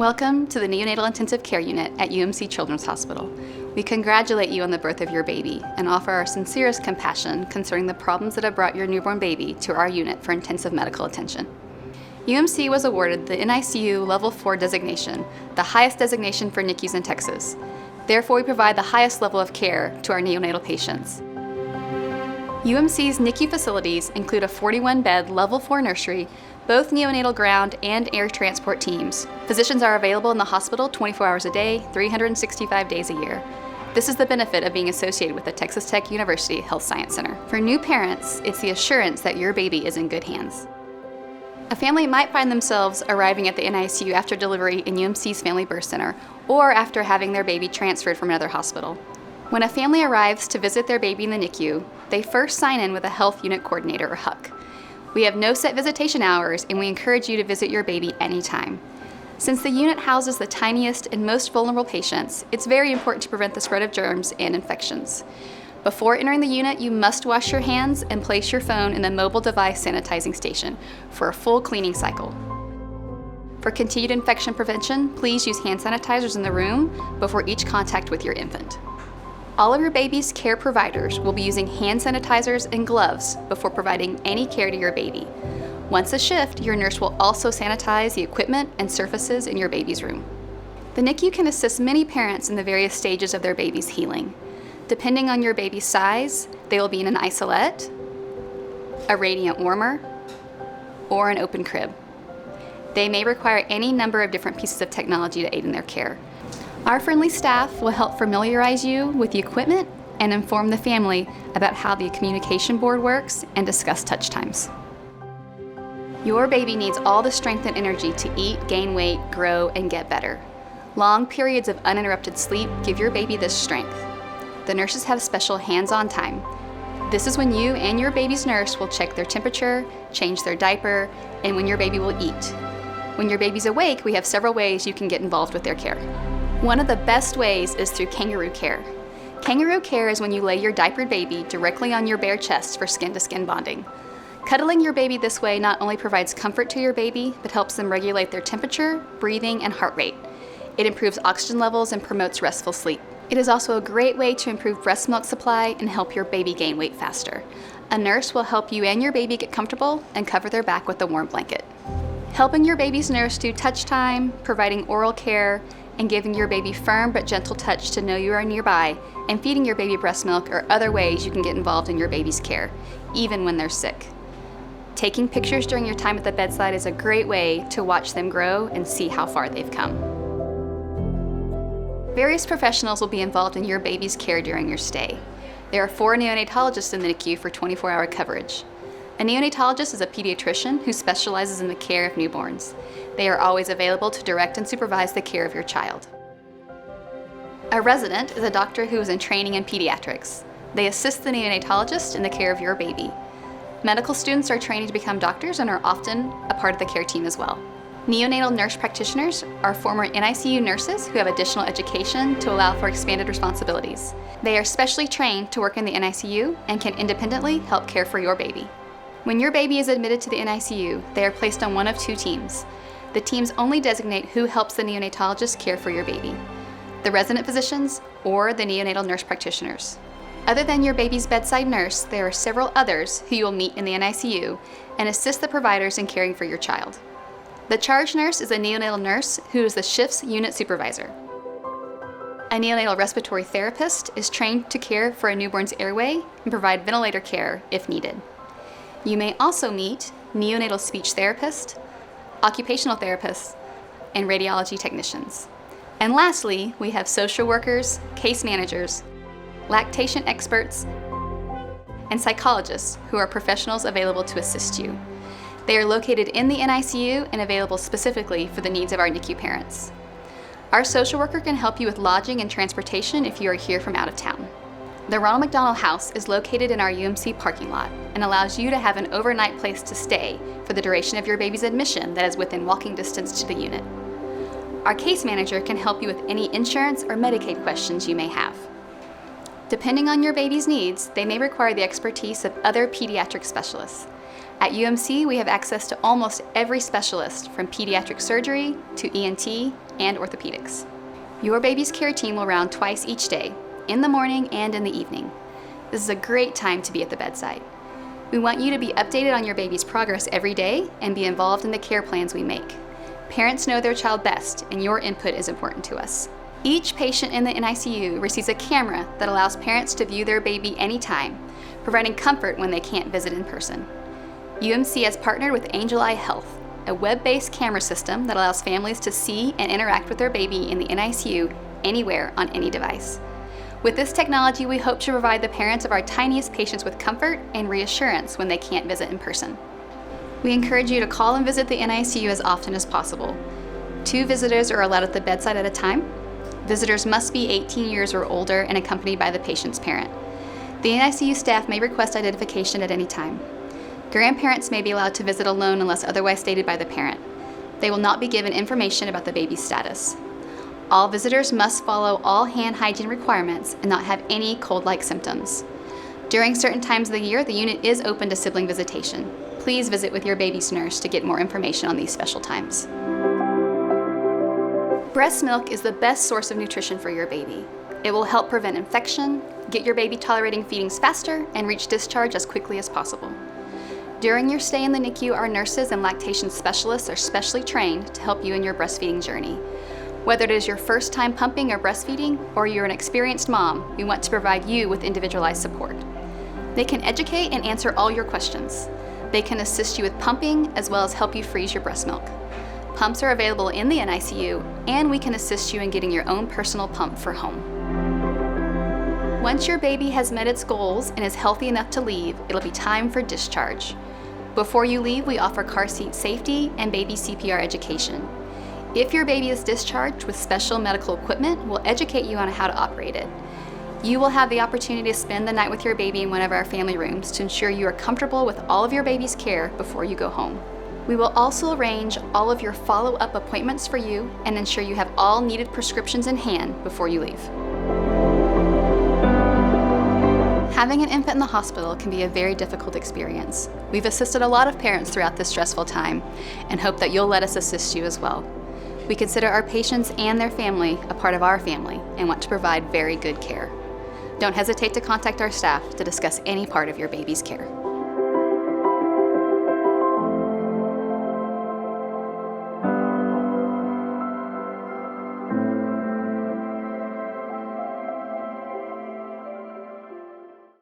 Welcome to the Neonatal Intensive Care Unit at UMC Children's Hospital. We congratulate you on the birth of your baby and offer our sincerest compassion concerning the problems that have brought your newborn baby to our unit for intensive medical attention. UMC was awarded the NICU Level IV Designation, the highest designation for NICUs in Texas. Therefore, we provide the highest level of care to our neonatal patients. UMC's NICU facilities include a 41-bed Level IV Nursery, both neonatal ground and air transport teams. Physicians are available in the hospital 24 hours a day, 365 days a year. This is the benefit of being associated with the Texas Tech University Health Science Center. For new parents, it's the assurance that your baby is in good hands. A family might find themselves arriving at the NICU after delivery in UMC's Family Birth Center or after having their baby transferred from another hospital. When a family arrives to visit their baby in the NICU, they first sign in with a Health Unit Coordinator, or HUC. We have no set visitation hours, and we encourage you to visit your baby anytime. Since the unit houses the tiniest and most vulnerable patients, it's very important to prevent the spread of germs and infections. Before entering the unit, you must wash your hands and place your phone in the mobile device sanitizing station for a full cleaning cycle. For continued infection prevention, please use hand sanitizers in the room before each contact with your infant. All of your baby's care providers will be using hand sanitizers and gloves before providing any care to your baby. Once a shift, your nurse will also sanitize the equipment and surfaces in your baby's room. The NICU can assist many parents in the various stages of their baby's healing. Depending on your baby's size, they will be in an isolette, a radiant warmer, or an open crib. They may require any number of different pieces of technology to aid in their care. Our friendly staff will help familiarize you with the equipment and inform the family about how the communication board works and discuss touch times. Your baby needs all the strength and energy to eat, gain weight, grow, and get better. Long periods of uninterrupted sleep give your baby this strength. The nurses have special hands-on time. This is when you and your baby's nurse will check their temperature, change their diaper, and when your baby will eat. When your baby's awake, we have several ways you can get involved with their care. One of the best ways is through kangaroo care. Kangaroo care is when you lay your diapered baby directly on your bare chest for skin-to-skin bonding. Cuddling your baby this way not only provides comfort to your baby, but helps them regulate their temperature, breathing, and heart rate. It improves oxygen levels and promotes restful sleep. It is also a great way to improve breast milk supply and help your baby gain weight faster. A nurse will help you and your baby get comfortable and cover their back with a warm blanket. Helping your baby's nurse do touch time, providing oral care, and giving your baby firm but gentle touch to know you are nearby, and feeding your baby breast milk are other ways you can get involved in your baby's care, even when they're sick. Taking pictures during your time at the bedside is a great way to watch them grow and see how far they've come. Various professionals will be involved in your baby's care during your stay. There are 4 neonatologists in the NICU for 24-hour coverage. A neonatologist is a pediatrician who specializes in the care of newborns. They are always available to direct and supervise the care of your child. A resident is a doctor who is in training in pediatrics. They assist the neonatologist in the care of your baby. Medical students are training to become doctors and are often a part of the care team as well. Neonatal nurse practitioners are former NICU nurses who have additional education to allow for expanded responsibilities. They are specially trained to work in the NICU and can independently help care for your baby. When your baby is admitted to the NICU, they are placed on one of 2 teams. The teams only designate who helps the neonatologist care for your baby: the resident physicians or the neonatal nurse practitioners. Other than your baby's bedside nurse, there are several others who you will meet in the NICU and assist the providers in caring for your child. The charge nurse is a neonatal nurse who is the shift's unit supervisor. A neonatal respiratory therapist is trained to care for a newborn's airway and provide ventilator care if needed. You may also meet neonatal speech therapists, occupational therapists, and radiology technicians. And lastly, we have social workers, case managers, lactation experts, and psychologists who are professionals available to assist you. They are located in the NICU and available specifically for the needs of our NICU parents. Our social worker can help you with lodging and transportation if you are here from out of town. The Ronald McDonald House is located in our UMC parking lot and allows you to have an overnight place to stay for the duration of your baby's admission that is within walking distance to the unit. Our case manager can help you with any insurance or Medicaid questions you may have. Depending on your baby's needs, they may require the expertise of other pediatric specialists. At UMC, we have access to almost every specialist, from pediatric surgery to ENT and orthopedics. Your baby's care team will round twice each day, in the morning and in the evening. This is a great time to be at the bedside. We want you to be updated on your baby's progress every day and be involved in the care plans we make. Parents know their child best, and your input is important to us. Each patient in the NICU receives a camera that allows parents to view their baby anytime, providing comfort when they can't visit in person. UMC has partnered with AngleEye Health, a web-based camera system that allows families to see and interact with their baby in the NICU anywhere on any device. With this technology, we hope to provide the parents of our tiniest patients with comfort and reassurance when they can't visit in person. We encourage you to call and visit the NICU as often as possible. 2 visitors are allowed at the bedside at a time. Visitors must be 18 years or older and accompanied by the patient's parent. The NICU staff may request identification at any time. Grandparents may be allowed to visit alone unless otherwise stated by the parent. They will not be given information about the baby's status. All visitors must follow all hand hygiene requirements and not have any cold-like symptoms. During certain times of the year, the unit is open to sibling visitation. Please visit with your baby's nurse to get more information on these special times. Breast milk is the best source of nutrition for your baby. It will help prevent infection, get your baby tolerating feedings faster, and reach discharge as quickly as possible. During your stay in the NICU, our nurses and lactation specialists are specially trained to help you in your breastfeeding journey. Whether it is your first time pumping or breastfeeding, or you're an experienced mom, we want to provide you with individualized support. They can educate and answer all your questions. They can assist you with pumping, as well as help you freeze your breast milk. Pumps are available in the NICU, and we can assist you in getting your own personal pump for home. Once your baby has met its goals and is healthy enough to leave, it'll be time for discharge. Before you leave, we offer car seat safety and baby CPR education. If your baby is discharged with special medical equipment, we'll educate you on how to operate it. You will have the opportunity to spend the night with your baby in one of our family rooms to ensure you are comfortable with all of your baby's care before you go home. We will also arrange all of your follow-up appointments for you and ensure you have all needed prescriptions in hand before you leave. Having an infant in the hospital can be a very difficult experience. We've assisted a lot of parents throughout this stressful time and hope that you'll let us assist you as well. We consider our patients and their family a part of our family and want to provide very good care. Don't hesitate to contact our staff to discuss any part of your baby's care.